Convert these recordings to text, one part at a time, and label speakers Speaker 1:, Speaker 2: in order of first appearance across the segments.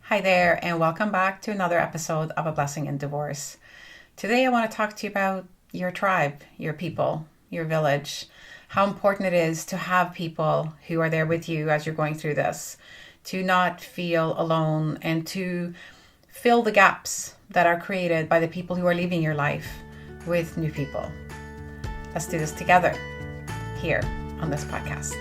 Speaker 1: Hi there, and welcome back to another episode of A Blessing in Divorce. Today, I want to talk to you about your tribe, your people, your village, how important it is to have people who are there with you as you're going through this, to not feel alone, and to fill the gaps that are created by the people who are leaving your life with new people. Let's do this together here on this podcast.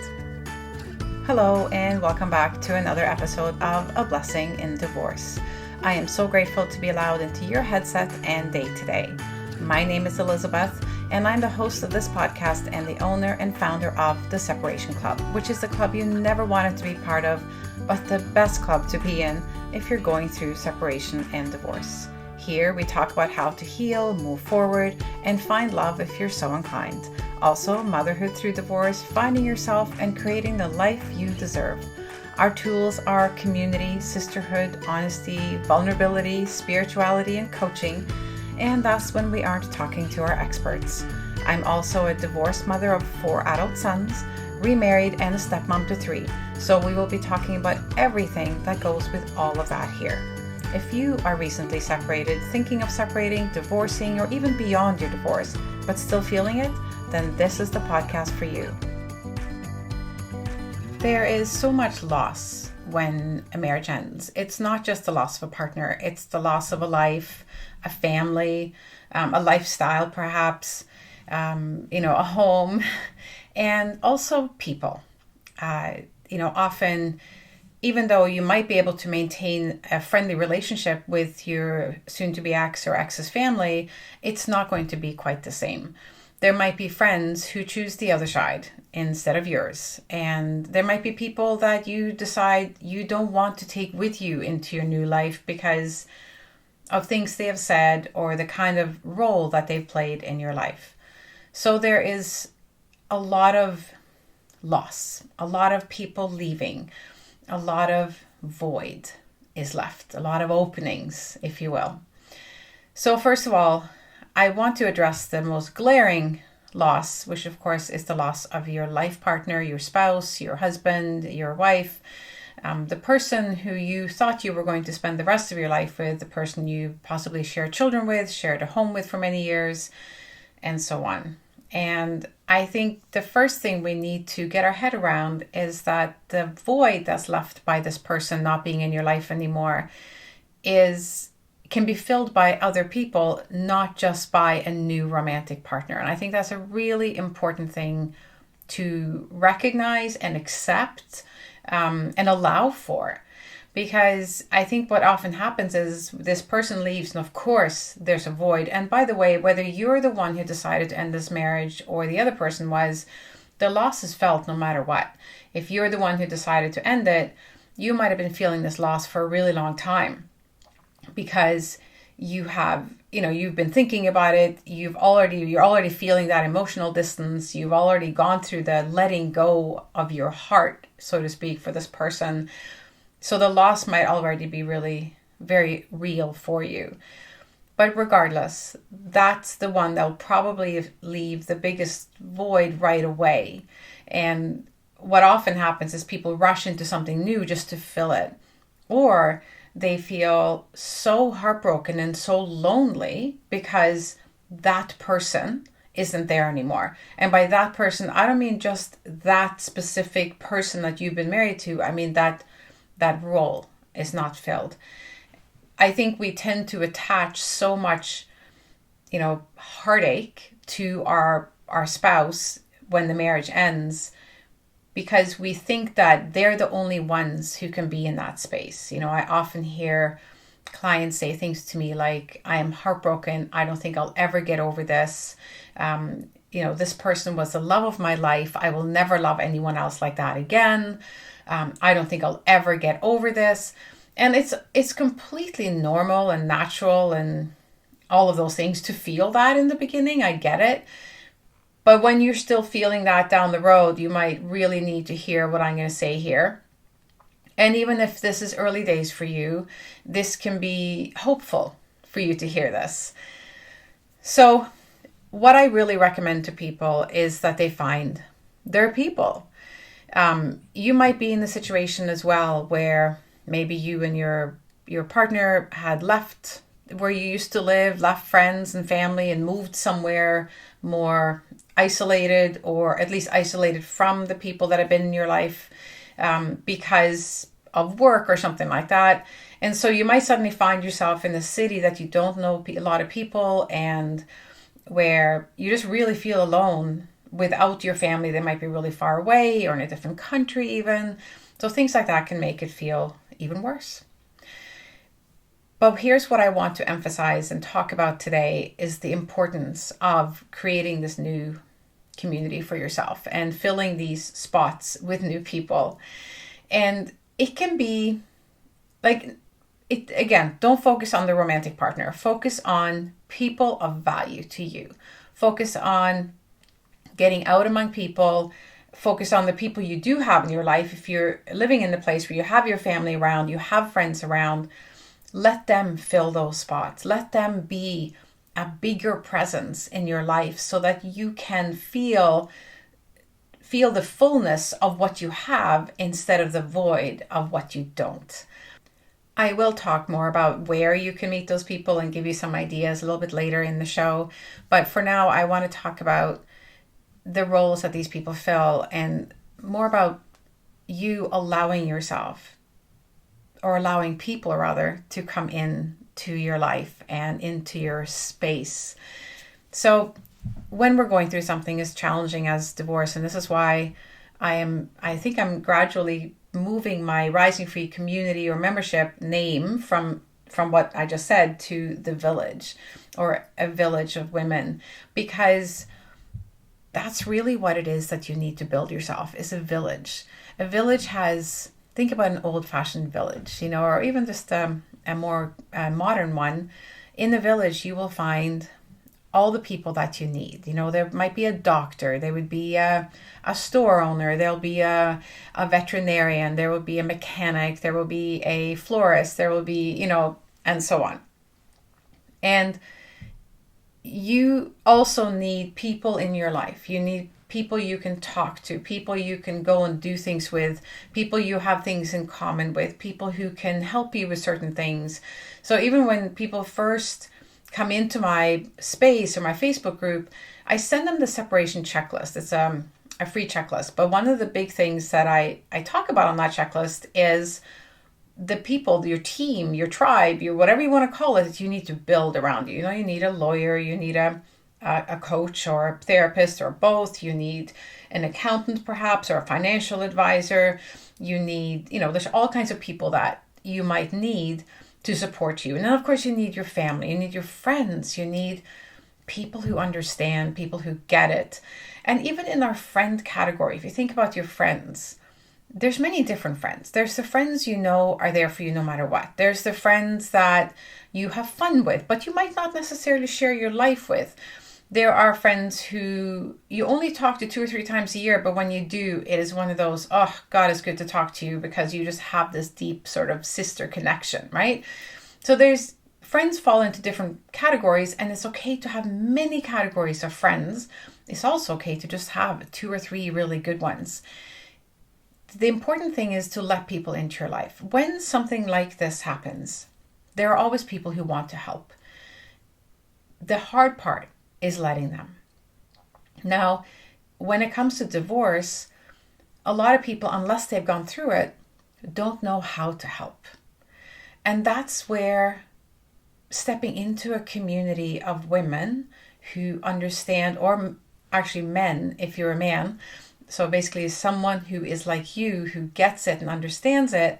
Speaker 1: Hello, and welcome back to another episode of A Blessing in Divorce. I am so grateful to be allowed into your headset and day today. My name is Elizabeth, and I'm the host of this podcast and the owner and founder of The Separation Club, which is the club you never wanted to be part of, but the best club to be in if you're going through separation and divorce. Here we talk about how to heal, move forward, and find love if you're so inclined. Also, motherhood through divorce, finding yourself, and creating the life you deserve. Our tools are community, sisterhood, honesty, vulnerability, spirituality, and coaching. And that's when we aren't talking to our experts. I'm also a divorced mother of 4 adult sons, remarried, and a stepmom to 3. So we will be talking about everything that goes with all of that here. If you are recently separated, thinking of separating, divorcing, or even beyond your divorce, but still feeling it, then this is the podcast for you. There is so much loss when a marriage ends. It's not just the loss of a partner, it's the loss of a life, a family, a lifestyle perhaps, a home, and also people. Often, even though you might be able to maintain a friendly relationship with your soon-to-be ex or ex's family, it's not going to be quite the same. There might be friends who choose the other side instead of yours. And there might be people that you decide you don't want to take with you into your new life because of things they have said or the kind of role that they've played in your life. So there is a lot of loss, a lot of people leaving, a lot of void is left, a lot of openings, if you will. So first of all, I want to address the most glaring loss, which of course is the loss of your life partner, your spouse, your husband, your wife, the person who you thought you were going to spend the rest of your life with, the person you possibly shared children with, shared a home with for many years, and so on. And I think the first thing we need to get our head around is that the void that's left by this person not being in your life anymore can be filled by other people, not just by a new romantic partner. And I think that's a really important thing to recognize and accept and allow for. Because I think what often happens is this person leaves and of course there's a void. And by the way, whether you're the one who decided to end this marriage or the other person was, the loss is felt no matter what. If you're the one who decided to end it, you might have been feeling this loss for a really long time because you've been thinking about it. You're already feeling that emotional distance. You've already gone through the letting go of your heart, so to speak, for this person. So the loss might already be really very real for you. But regardless, that's the one that'll probably leave the biggest void right away. And what often happens is people rush into something new just to fill it. Or they feel so heartbroken and so lonely because that person isn't there anymore. And by that person, I don't mean just that specific person that you've been married to. I mean that role is not filled. I think we tend to attach so much, heartache to our spouse when the marriage ends because we think that they're the only ones who can be in that space. I often hear clients say things to me like, I am heartbroken. I don't think I'll ever get over this. This person was the love of my life. I will never love anyone else like that again. I don't think I'll ever get over this. And it's completely normal and natural and all of those things to feel that in the beginning. I get it. But when you're still feeling that down the road, you might really need to hear what I'm going to say here. And even if this is early days for you, this can be hopeful for you to hear this. So what I really recommend to people is that they find their people. You might be in the situation as well where maybe you and your your partner had left where you used to live, left friends and family, and moved somewhere more isolated, or at least isolated from the people that have been in your life because of work or something like that. And so you might suddenly find yourself in a city that you don't know a lot of people, and where you just really feel alone without your family. They might be really far away or in a different country even. So things like that can make it feel even worse. But here's what I want to emphasize and talk about today is the importance of creating this new community for yourself and filling these spots with new people. And it can be like, it again, don't focus on the romantic partner. Focus on people of value to you. Focus on getting out among people. Focus on the people you do have in your life. If you're living in a place where you have your family around, you have friends around, let them fill those spots. Let them be a bigger presence in your life so that you can feel the fullness of what you have instead of the void of what you don't. I will talk more about where you can meet those people and give you some ideas a little bit later in the show. But for now, I want to talk about the roles that these people fill and more about you allowing yourself, or allowing people rather, to come in to your life and into your space. So when we're going through something as challenging as divorce, and this is why I think I'm gradually moving my Rising Free community or membership name from what I just said to the Village, or a village of women, because that's really what it is that you need to build yourself, is a village. A village has, think about an old-fashioned village, or even just a more modern one. In the village, you will find all the people that you need. There might be a doctor, there would be a store owner, there'll be a veterinarian, there will be a mechanic, there will be a florist, there will be, and so on. And you also need people in your life. You need people you can talk to, people you can go and do things with, people you have things in common with, people who can help you with certain things. So even when people first come into my space or my Facebook group, I send them the separation checklist. It's a free checklist. But one of the big things that I talk about on that checklist is the people, your team, your tribe, your whatever you want to call it, you need to build around you. You need a lawyer, you need a coach or a therapist or both. You need an accountant perhaps, or a financial advisor. You need, there's all kinds of people that you might need to support you. And then of course you need your family, you need your friends, you need people who understand, people who get it. And even in our friend category, if you think about your friends, there's many different friends. There's the friends are there for you no matter what. There's the friends that you have fun with, but you might not necessarily share your life with. There are friends who you only talk to 2 or 3 times a year, but when you do, it is one of those, oh, God, it's good to talk to you, because you just have this deep sort of sister connection, right? So there's friends fall into different categories, and it's okay to have many categories of friends. It's also okay to just have 2 or 3 really good ones. The important thing is to let people into your life. When something like this happens, there are always people who want to help. The hard part is letting them. Now, when it comes to divorce, a lot of people, unless they've gone through it, don't know how to help. And that's where stepping into a community of women who understand, or actually men, if you're a man, so basically someone who is like you, who gets it and understands it,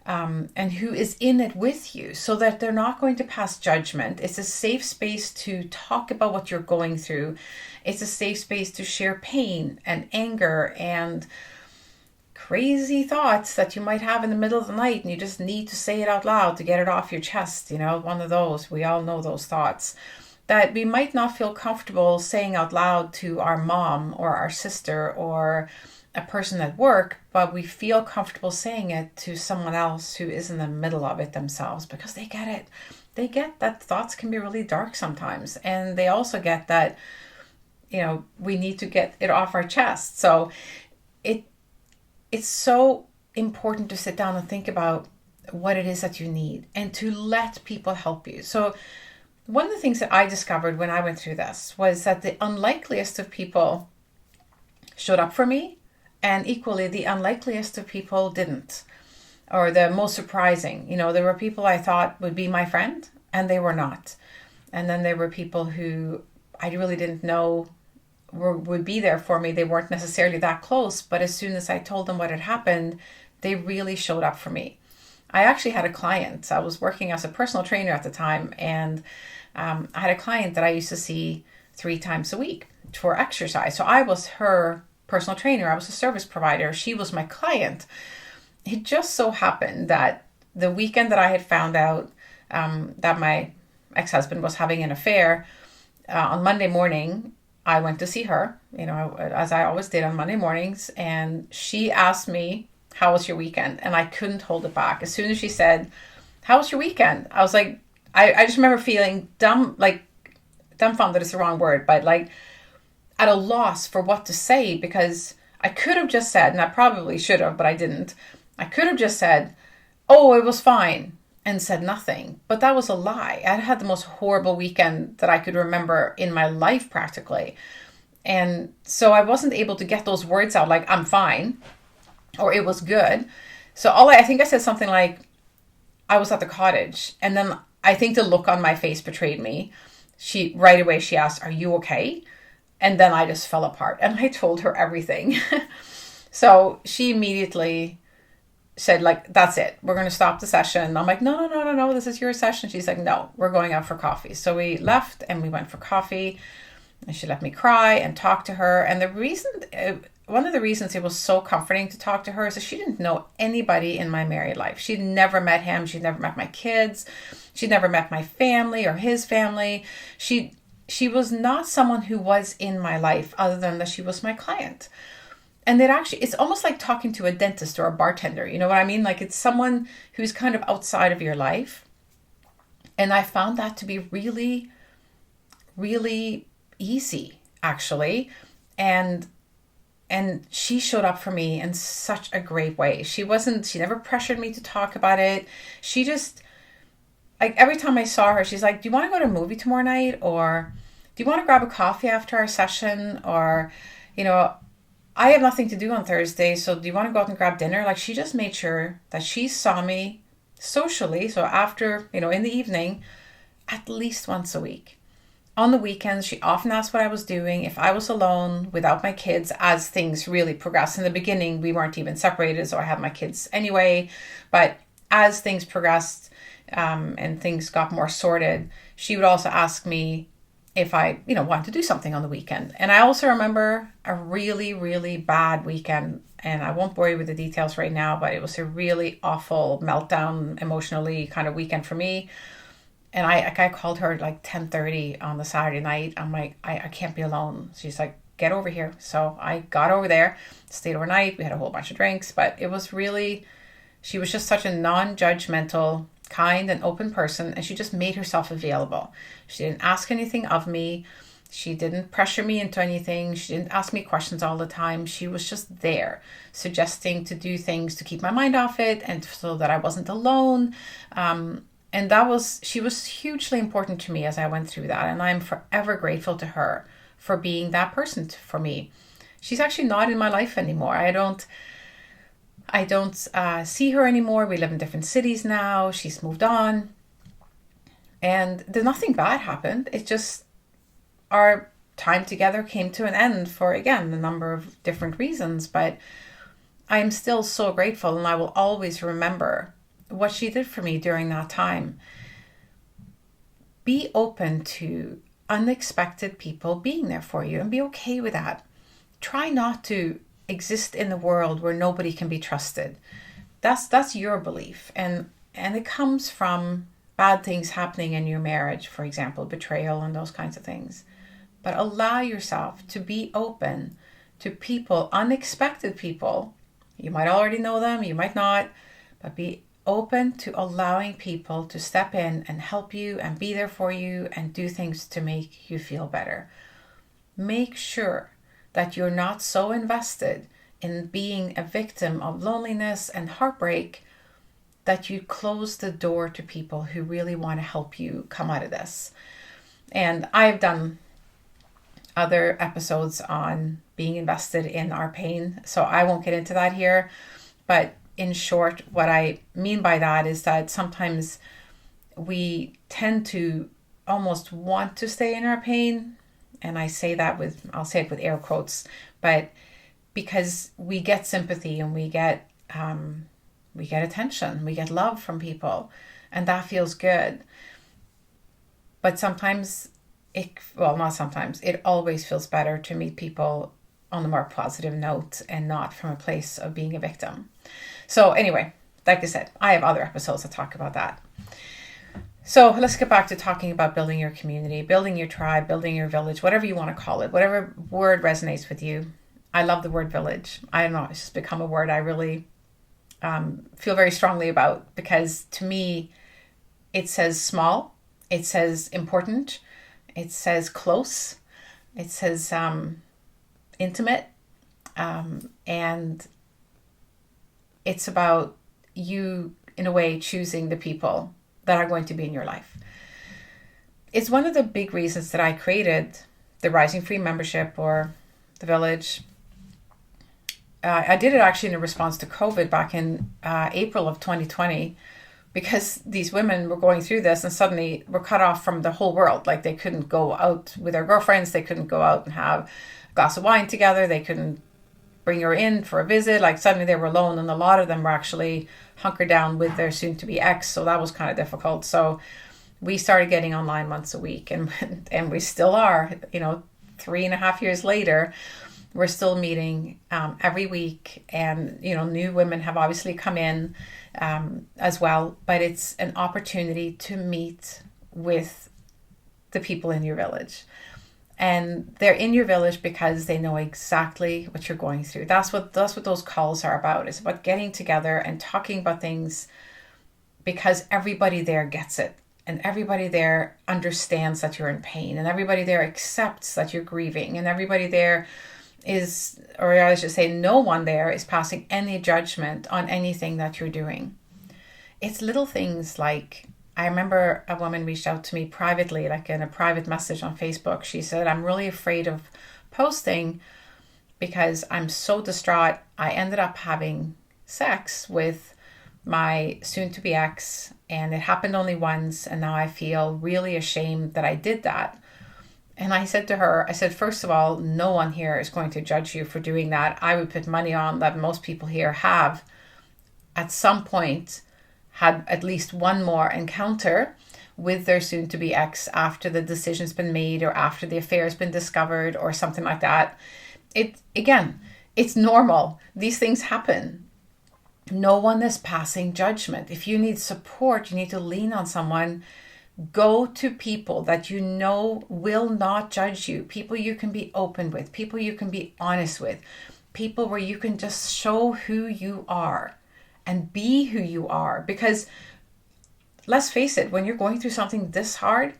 Speaker 1: and who is in it with you, so that they're not going to pass judgment. It's a safe space to talk about what you're going through. It's a safe space to share pain and anger and crazy thoughts that you might have in the middle of the night, and you just need to say it out loud to get it off your chest. One of those, we all know those thoughts that we might not feel comfortable saying out loud to our mom or our sister or a person at work, but we feel comfortable saying it to someone else who is in the middle of it themselves, because they get it. They get that thoughts can be really dark sometimes, and they also get that, we need to get it off our chest. So it's so important to sit down and think about what it is that you need and to let people help you. So one of the things that I discovered when I went through this was that the unlikeliest of people showed up for me, and equally the unlikeliest of people didn't, or the most surprising. There were people I thought would be my friend and they were not. And then there were people who I really didn't know would be there for me. They weren't necessarily that close, but as soon as I told them what had happened, they really showed up for me. I actually had a client. I was working as a personal trainer at the time, and I had a client that I used to see 3 times a week for exercise. So I was her personal trainer. I was a service provider. She was my client. It just so happened that the weekend that I had found out that my ex-husband was having an affair, on Monday morning, I went to see her, as I always did on Monday mornings. And she asked me, how was your weekend? And I couldn't hold it back. As soon as she said, how was your weekend? I was like, I just remember feeling dumbfounded is the wrong word, but like at a loss for what to say, because I could have just said, and I probably should have, but I didn't. I could have just said, oh, it was fine, and said nothing. But that was a lie. I had the most horrible weekend that I could remember in my life practically. And so I wasn't able to get those words out like, I'm fine, or it was good. So I think I said something like, I was at the cottage. And then I think the look on my face betrayed me. Right away she asked, are you okay? And then I just fell apart and I told her everything. So she immediately said, like, that's it. We're going to stop the session. I'm like, no. This is your session. She's like, no, we're going out for coffee. So we left and we went for coffee, and she let me cry and talk to her. And one of the reasons it was so comforting to talk to her is that she didn't know anybody in my married life. She'd never met him. She'd never met my kids. She'd never met my family or his family. She was not someone who was in my life other than that she was my client. And it's almost like talking to a dentist or a bartender. You know what I mean? Like, it's someone who's kind of outside of your life. And I found that to be really, really easy, actually. And she showed up for me in such a great way. She never pressured me to talk about it. She just, like, every time I saw her, she's like, do you want to go to a movie tomorrow night? Or do you want to grab a coffee after our session? Or, I have nothing to do on Thursday, so do you want to go out and grab dinner? Like, she just made sure that she saw me socially. So after, in the evening, at least once a week. On the weekends, she often asked what I was doing, if I was alone without my kids, as things really progressed. In the beginning, we weren't even separated, so I had my kids anyway. But as things progressed and things got more sorted, she would also ask me if I, wanted to do something on the weekend. And I also remember a really, really bad weekend, and I won't bore you with the details right now, but it was a really awful meltdown emotionally kind of weekend for me. And I called her at like 10:30 on the Saturday night. I'm like, I can't be alone. She's like, get over here. So I got over there, stayed overnight. We had a whole bunch of drinks, but it was really, she was just such a non-judgmental, kind and open person, and she just made herself available. She didn't ask anything of me. She didn't pressure me into anything. She didn't ask me questions all the time. She was just there, suggesting to do things to keep my mind off it and so that I wasn't alone. And she was hugely important to me as I went through that. And I'm forever grateful to her for being that person for me. She's actually not in my life anymore. I don't see her anymore. We live in different cities now. She's moved on. And nothing bad happened. It just, our time together came to an end for, again, a number of different reasons. But I'm still so grateful, and I will always remember what she did for me during that time. Be open to unexpected people being there for you and be okay with that. Try not to exist in the world where nobody can be trusted. That's your belief, and it comes from bad things happening in your marriage, for example, betrayal and those kinds of things. But allow yourself to be open to people, unexpected people. You might already know them, you might not, but be open to allowing people to step in and help you and be there for you and do things to make you feel better. Make sure that you're not so invested in being a victim of loneliness and heartbreak that you close the door to people who really want to help you come out of this. And I've done other episodes on being invested in our pain, so I won't get into that here. But in short, what I mean by that is that sometimes we tend to almost want to stay in our pain. And I'll say it with air quotes, but because we get sympathy and we get attention, we get love from people, and that feels good. But sometimes not sometimes, it always feels better to meet people on a more positive note and not from a place of being a victim. So anyway, like I said, I have other episodes that talk about that. So let's get back to talking about building your community, building your tribe, building your village, whatever you want to call it, whatever word resonates with you. I love the word village. I don't know, it's just become a word I really feel very strongly about, because to me, it says small, it says important, it says close, it says intimate, and it's about you, in a way, choosing the people that are going to be in your life. It's one of the big reasons that I created the Rising Free membership, or the village. I did it actually in response to COVID back in April of 2020, because these women were going through this and suddenly were cut off from the whole world. Like, they couldn't go out with their girlfriends, they couldn't go out and have a glass of wine together, they couldn't bring her in for a visit. Like, suddenly they were alone, and a lot of them were actually hunkered down with their soon-to-be ex, so that was kind of difficult. So we started getting online once a week, and we still are, 3.5 years later. We're still meeting every week, and new women have obviously come in as well, but it's an opportunity to meet with the people in your village. And they're in your village because they know exactly what you're going through. That's what those calls are about. It's about getting together and talking about things, because everybody there gets it. And everybody there understands that you're in pain. And everybody there accepts that you're grieving. And everybody there is, or I should say, no one there is passing any judgment on anything that you're doing. It's little things like, I remember a woman reached out to me privately, like in a private message on Facebook. She said, I'm really afraid of posting because I'm so distraught. I ended up having sex with my soon-to-be ex, and it happened only once, and now I feel really ashamed that I did that. And I said to her, first of all, no one here is going to judge you for doing that. I would put money on that most people here have, at some point, had at least one more encounter with their soon-to-be ex after the decision's been made, or after the affair's been discovered, or something like that. It's normal. These things happen. No one is passing judgment. If you need support, you need to lean on someone. Go to people that you know will not judge you, people you can be open with, people you can be honest with, people where you can just show who you are and be who you are. Because let's face it, when you're going through something this hard,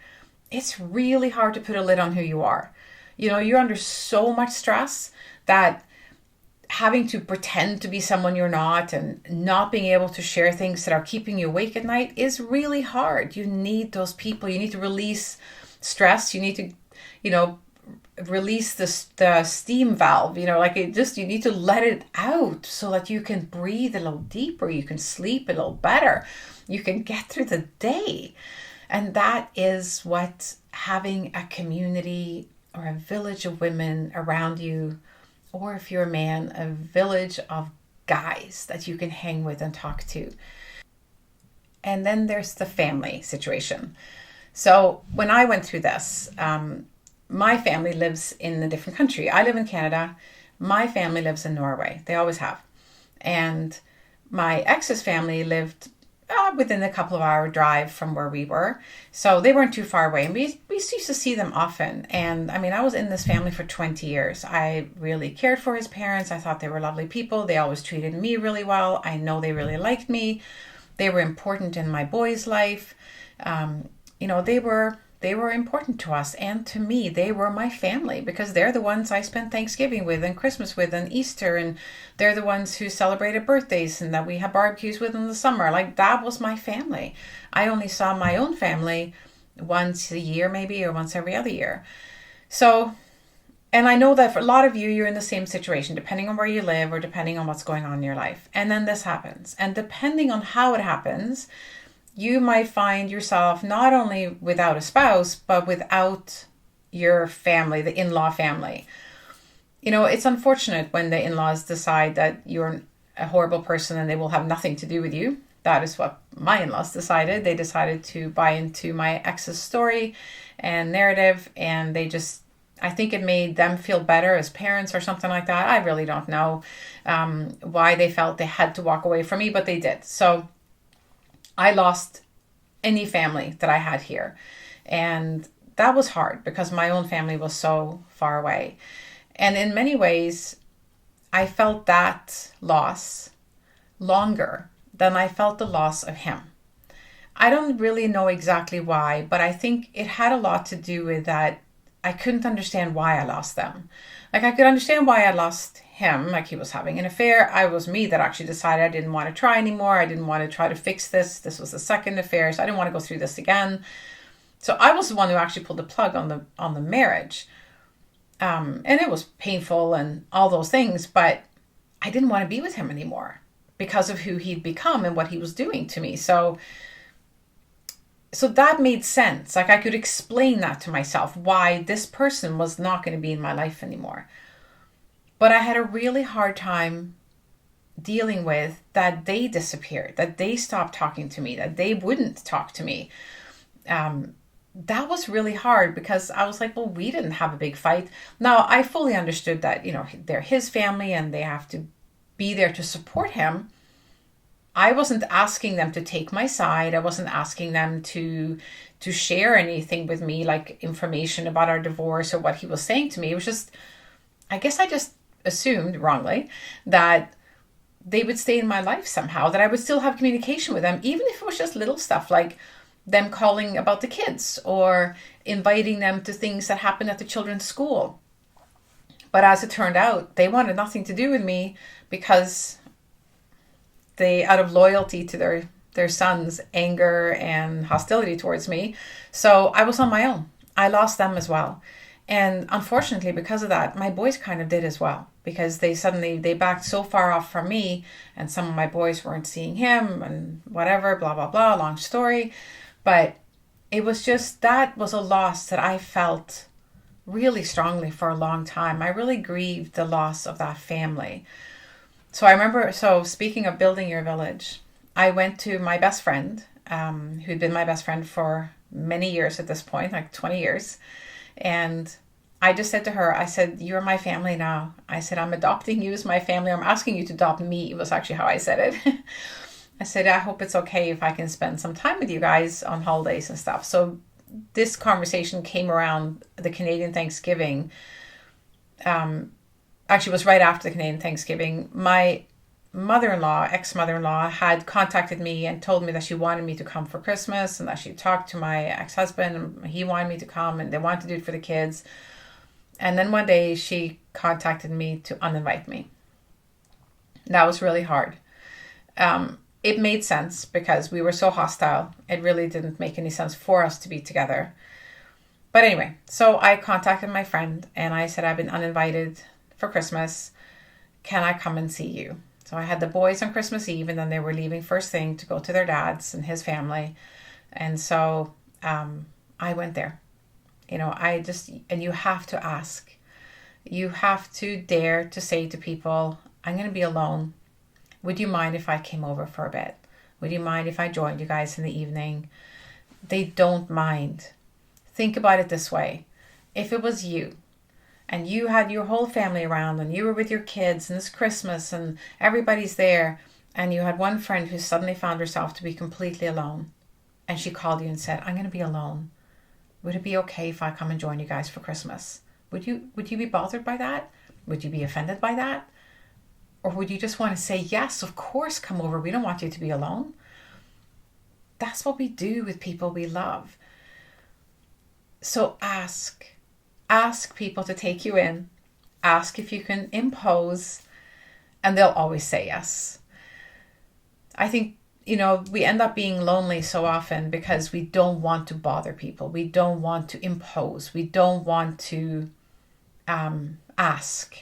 Speaker 1: it's really hard to put a lid on who you are. You're under so much stress that having to pretend to be someone you're not, and not being able to share things that are keeping you awake at night, is really hard. You need those people. You need to release stress. You need to, release the steam valve, you need to let it out so that you can breathe a little deeper. You can sleep a little better. You can get through the day. And that is what having a community or a village of women around you, or if you're a man, a village of guys that you can hang with and talk to. And then there's the family situation. So when I went through this, my family lives in a different country. I live in Canada. My family lives in Norway. They always have. And my ex's family lived within a couple of hour drive from where we were. So they weren't too far away. And we used to see them often. And I was in this family for 20 years. I really cared for his parents. I thought they were lovely people. They always treated me really well. I know they really liked me. They were important in my boy's life. They were they were important to us, and to me they were my family, because they're the ones I spent Thanksgiving with and Christmas with and Easter, and they're the ones who celebrated birthdays and that we had barbecues with in the summer. Like, that was my family. I only saw my own family once a year maybe, or once every other year. So, and I know that for a lot of you, you're in the same situation, depending on where you live or depending on what's going on in your life. And then this happens. And depending on how it happens, you might find yourself not only without a spouse, but without your family, the in-law family. You know, it's unfortunate when the in-laws decide that you're a horrible person and they will have nothing to do with you. That is what my in-laws decided. They decided to buy into my ex's story and narrative, and I think it made them feel better as parents or something like that. I really don't know why they felt they had to walk away from me, but they did. So I lost any family that I had here. And that was hard because my own family was so far away. And in many ways, I felt that loss longer than I felt the loss of him. I don't really know exactly why, but I think it had a lot to do with that I couldn't understand why I lost them. Like, I could understand why I lost him, like he was having an affair. I was me that actually decided I didn't want to try anymore. I didn't want to try to fix this. This was the second affair, so I didn't want to go through this again. So I was the one who actually pulled the plug on the marriage. And it was painful and all those things, but I didn't want to be with him anymore because of who he'd become and what he was doing to me. So that made sense. Like, I could explain that to myself, why this person was not going to be in my life anymore. But I had a really hard time dealing with that they disappeared, that they stopped talking to me, that they wouldn't talk to me. That was really hard because I was like, well, we didn't have a big fight. Now, I fully understood that, you know, they're his family and they have to be there to support him. I wasn't asking them to take my side. I wasn't asking them to share anything with me, like information about our divorce or what he was saying to me. It was just, I guess I just assumed wrongly that they would stay in my life somehow, that I would still have communication with them, even if it was just little stuff like them calling about the kids or inviting them to things that happened at the children's school. But as it turned out, they wanted nothing to do with me because they, out of loyalty to their son's anger and hostility towards me. So I was on my own. I lost them as well. And unfortunately, because of that, my boys kind of did as well, because they backed so far off from me, and some of my boys weren't seeing him and whatever, blah, blah, blah, long story. But it was just, that was a loss that I felt really strongly for a long time. I really grieved the loss of that family. So I remember, speaking of building your village, I went to my best friend, who'd been my best friend for many years at this point, like 20 years. And I just said to her, I said, you're my family now. I said, I'm adopting you as my family. I'm asking you to adopt me, was actually how I said it. I said, I hope it's okay if I can spend some time with you guys on holidays and stuff. So this conversation came around the Canadian Thanksgiving. Actually, it was right after the Canadian Thanksgiving. My ex-mother-in-law, had contacted me and told me that she wanted me to come for Christmas and that she talked to my ex-husband and he wanted me to come and they wanted to do it for the kids. And then one day she contacted me to uninvite me. That was really hard. It made sense because we were so hostile. It really didn't make any sense for us to be together. But anyway, so I contacted my friend and I said, I've been uninvited for Christmas. Can I come and see you? So I had the boys on Christmas Eve, and then they were leaving first thing to go to their dad's and his family. And so I went there. You know, and you have to ask. You have to dare to say to people, I'm going to be alone. Would you mind if I came over for a bit? Would you mind if I joined you guys in the evening? They don't mind. Think about it this way. If it was you, and you had your whole family around and you were with your kids and it's Christmas and everybody's there, and you had one friend who suddenly found herself to be completely alone, and she called you and said, I'm going to be alone. Would it be okay if I come and join you guys for Christmas? Would you be bothered by that? Would you be offended by that? Or would you just want to say, yes, of course, come over. We don't want you to be alone. That's what we do with people we love. So ask people to take you in, ask if you can impose, and they'll always say yes. I think, we end up being lonely so often because we don't want to bother people. We don't want to impose. We don't want to ask.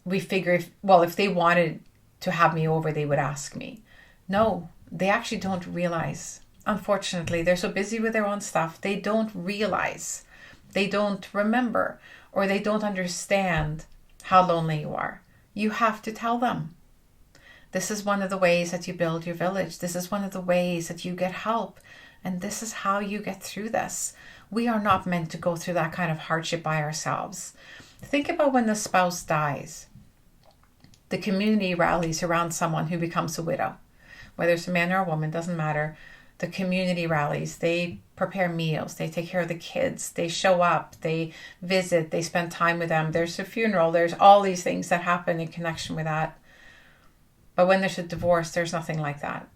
Speaker 1: We figure, if they wanted to have me over, they would ask me. No, they actually don't realize. Unfortunately, they're so busy with their own stuff, they don't realize, they don't remember, or they don't understand how lonely you are. You have to tell them. This is one of the ways that you build your village. This is one of the ways that you get help. And this is how you get through this. We are not meant to go through that kind of hardship by ourselves. Think about when the spouse dies. The community rallies around someone who becomes a widow. Whether it's a man or a woman, doesn't matter. The community rallies. They prepare meals. They take care of the kids. They show up. They visit. They spend time with them. There's a funeral. There's all these things that happen in connection with that. But when there's a divorce, there's nothing like that.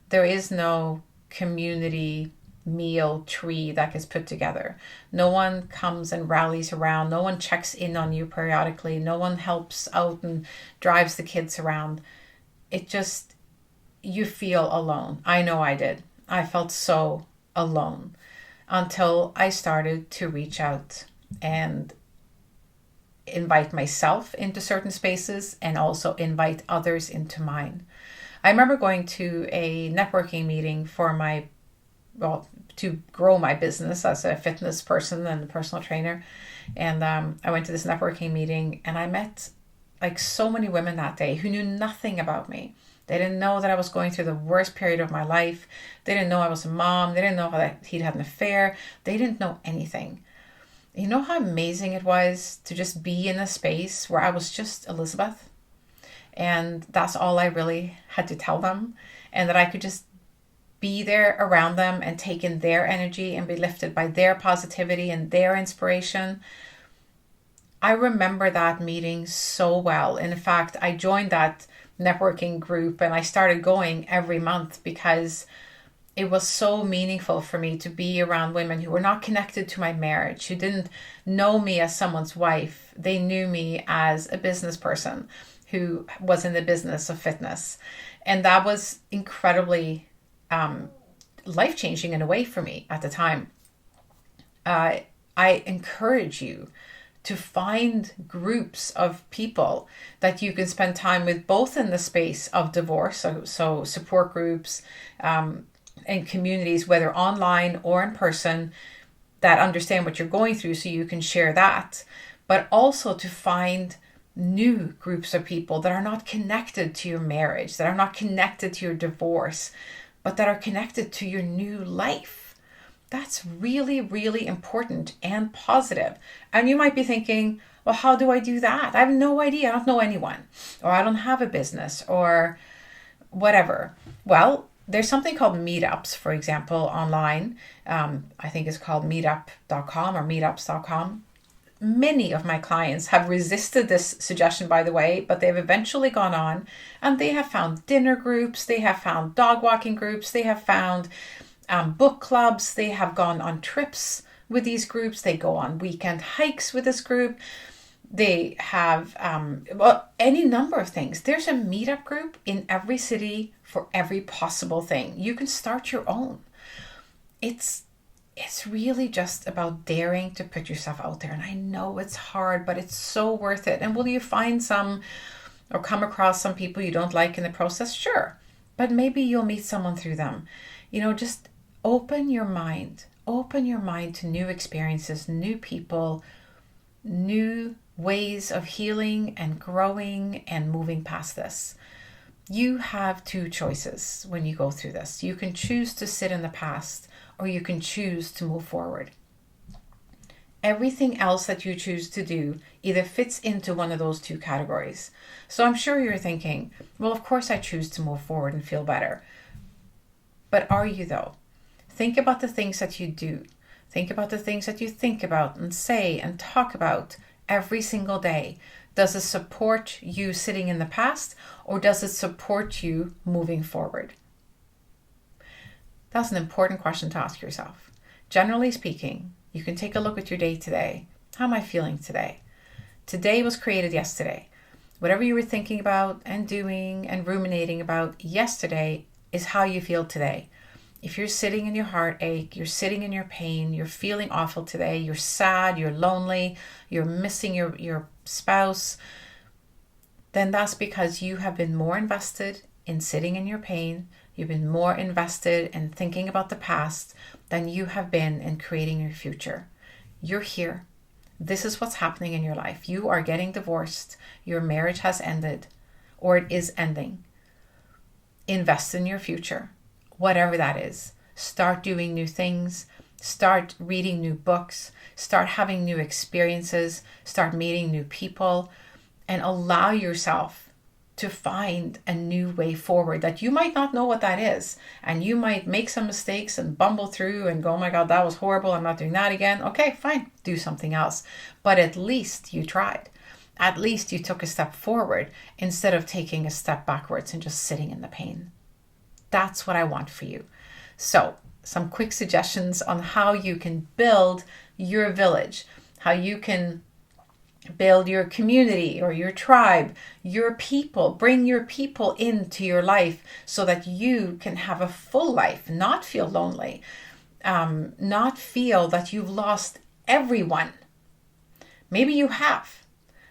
Speaker 1: There is no community meal tree that gets put together. No one comes and rallies around. No one checks in on you periodically. No one helps out and drives the kids around. You feel alone. I know I did. I felt so alone until I started to reach out and invite myself into certain spaces and also invite others into mine. I remember going to a networking meeting to grow my business as a fitness person and a personal trainer. And I went to this networking meeting and I met like so many women that day who knew nothing about me. They didn't know that I was going through the worst period of my life. They didn't know I was a mom. They didn't know that he'd had an affair. They didn't know anything. You know how amazing it was to just be in a space where I was just Elizabeth, and that's all I really had to tell them, and that I could just be there around them and take in their energy and be lifted by their positivity and their inspiration. I remember that meeting so well. In fact, I joined that networking group and I started going every month because it was so meaningful for me to be around women who were not connected to my marriage, who didn't know me as someone's wife. They knew me as a business person who was in the business of fitness. And that was incredibly life-changing in a way for me at the time. I encourage you to find groups of people that you can spend time with, both in the space of divorce, so support groups, and communities, whether online or in person, that understand what you're going through so you can share that, but also to find new groups of people that are not connected to your marriage, that are not connected to your divorce, but that are connected to your new life. That's really, really important and positive. And you might be thinking, well, how do I do that? I have no idea. I don't know anyone, or I don't have a business, or whatever. Well, there's something called meetups, for example, online. I think it's called meetup.com or meetups.com. Many of my clients have resisted this suggestion, by the way, but they've eventually gone on and they have found dinner groups, they have found dog walking groups, they have found book clubs, they have gone on trips with these groups, they go on weekend hikes with this group. They have any number of things. There's a meetup group in every city for every possible thing. You can start your own. It's really just about daring to put yourself out there. And I know it's hard, but it's so worth it. And will you find some or come across some people you don't like in the process? Sure. But maybe you'll meet someone through them. Just open your mind. Open your mind to new experiences, new people, new ways of healing and growing and moving past this. You have two choices when you go through this. You can choose to sit in the past, or you can choose to move forward. Everything else that you choose to do either fits into one of those two categories. So I'm sure you're thinking, well, of course I choose to move forward and feel better. But are you though? Think about the things that you do. Think about the things that you think about and say and talk about every single day. Does it support you sitting in the past, or does it support you moving forward? That's an important question to ask yourself. Generally speaking, You can take a look at your day today. How am I feeling today? Today was created yesterday. Whatever you were thinking about and doing and ruminating about yesterday is how you feel today. If you're sitting in your heartache, you're sitting in your pain, you're feeling awful today, you're sad, you're lonely, you're missing your spouse, then that's because you have been more invested in sitting in your pain. You've been more invested in thinking about the past than you have been in creating your future. You're here. This is what's happening in your life. You are getting divorced. Your marriage has ended, or it is ending. Invest in your future, whatever that is. Start doing new things. Start reading new books. Start having new experiences. Start meeting new people, and allow yourself to find a new way forward that you might not know what that is. And you might make some mistakes and bumble through and go, oh my God, that was horrible. I'm not doing that again. Okay, fine. Do something else. But at least you tried. At least you took a step forward instead of taking a step backwards and just sitting in the pain. That's what I want for you. So, some quick suggestions on how you can build your village, how you can build your community or your tribe, your people. Bring your people into your life so that you can have a full life, not feel lonely, not feel that you've lost everyone. Maybe you have,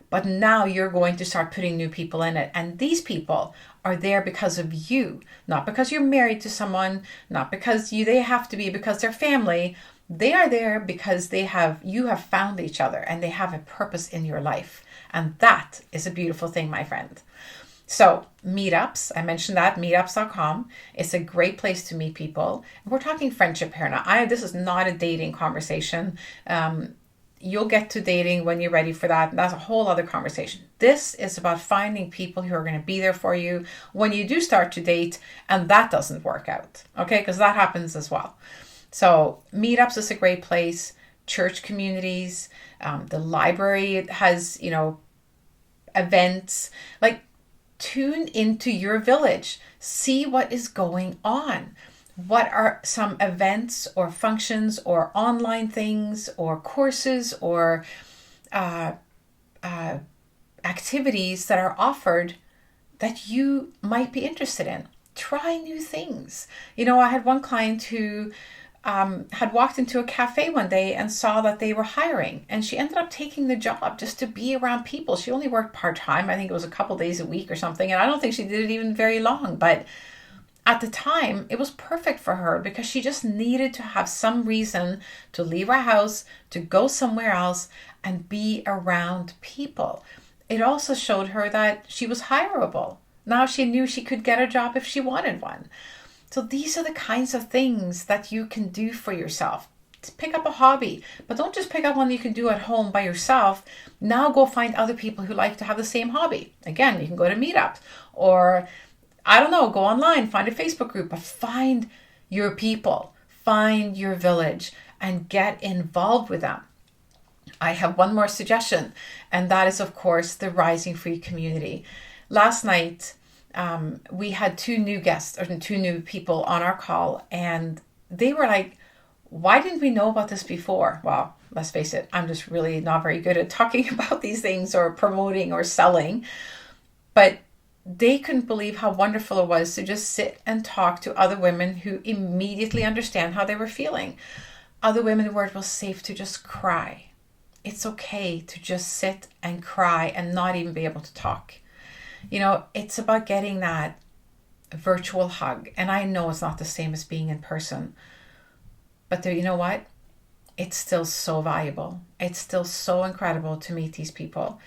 Speaker 1: but now you're going to start putting new people in it. And these people are there because of you, not because you're married to someone, not because they have to be, because they're family. They are there because you have found each other and they have a purpose in your life. And that is a beautiful thing, my friend. So meetups, I mentioned that, meetups.com. It's a great place to meet people. We're talking friendship here now. This is not a dating conversation. You'll get to dating when you're ready for that. That's a whole other conversation. This is about finding people who are going to be there for you when you do start to date and that doesn't work out. Okay, because that happens as well. So meetups is a great place. Church communities, the library has, events. Like, tune into your village. See what is going on. What are some events or functions or online things or courses or activities that are offered that you might be interested in? Try new things. I had one client who had walked into a cafe one day and saw that they were hiring, and she ended up taking the job just to be around people. She only worked part-time. I think it was a couple days a week or something, and I don't think she did it even very long, but at the time it was perfect for her because she just needed to have some reason to leave her house, to go somewhere else and be around people. It also showed her that she was hireable. Now she knew she could get a job if she wanted one. So these are the kinds of things that you can do for yourself. Pick up a hobby, but don't just pick up one you can do at home by yourself. Now go find other people who like to have the same hobby. Again, you can go to meetups or, I don't know, go online, find a Facebook group, but find your people, find your village and get involved with them. I have one more suggestion, and that is, of course, the Rising Free community. Last night, we had two new people on our call, and they were like, why didn't we know about this before? Well, let's face it, I'm just really not very good at talking about these things or promoting or selling, but they couldn't believe how wonderful it was to just sit and talk to other women who immediately understand how they were feeling. Other women where it was safe to just cry. It's okay to just sit and cry and not even be able to talk. It's about getting that virtual hug. And I know it's not the same as being in person. But you know what? It's still so valuable. It's still so incredible to meet these people.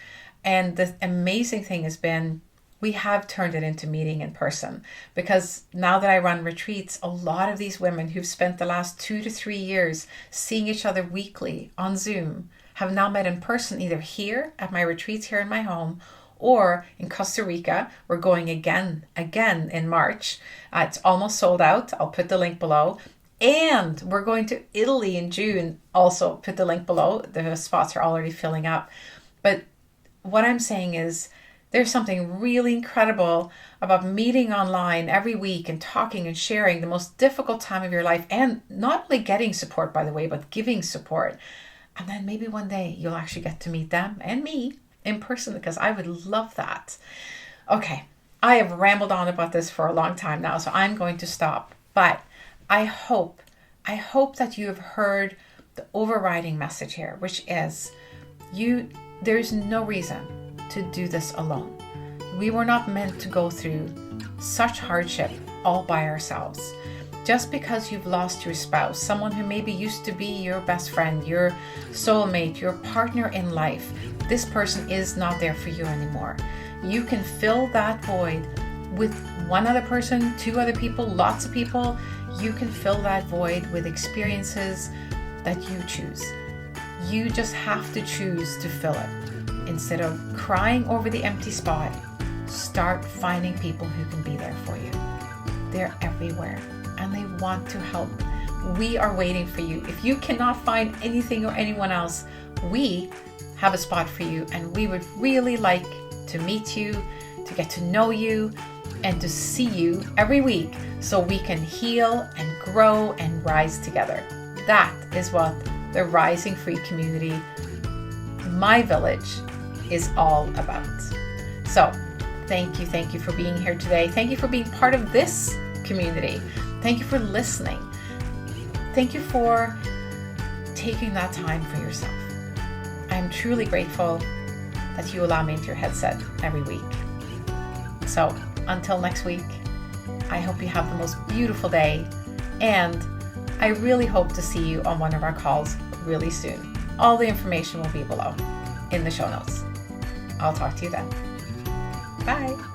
Speaker 1: And the amazing thing has been, we have turned it into meeting in person. Because now that I run retreats, a lot of these women who've spent the last 2 to 3 years seeing each other weekly on Zoom have now met in person, either here at my retreats here in my home or in Costa Rica. We're going again in March. It's almost sold out. I'll put the link below. And we're going to Italy in June. Also put the link below. The spots are already filling up. But what I'm saying is There's something really incredible about meeting online every week and talking and sharing the most difficult time of your life, and not only getting support, by the way, but giving support. And then maybe one day you'll actually get to meet them and me in person, because I would love that. Okay, I have rambled on about this for a long time now, so I'm going to stop. But I hope that you have heard the overriding message here, which is there's no reason to do this alone. We were not meant to go through such hardship all by ourselves. Just because you've lost your spouse, someone who maybe used to be your best friend, your soulmate, your partner in life, this person is not there for you anymore. You can fill that void with one other person, two other people, lots of people. You can fill that void with experiences that you choose. You just have to choose to fill it. Instead of crying over the empty spot, start finding people who can be there for you. They're everywhere and they want to help. We are waiting for you. If you cannot find anything or anyone else, we have a spot for you, and we would really like to meet you, to get to know you, and to see you every week so we can heal and grow and rise together. That is what the Rising Free community, my village, is all about. So thank you for being here today. Thank you for being part of this community. Thank you for listening. Thank you for taking that time for yourself. I'm truly grateful that you allow me into your headset every week. So until next week, I hope you have the most beautiful day, and I really hope to see you on one of our calls really soon. All the information will be below in the show notes. I'll talk to you then. Bye.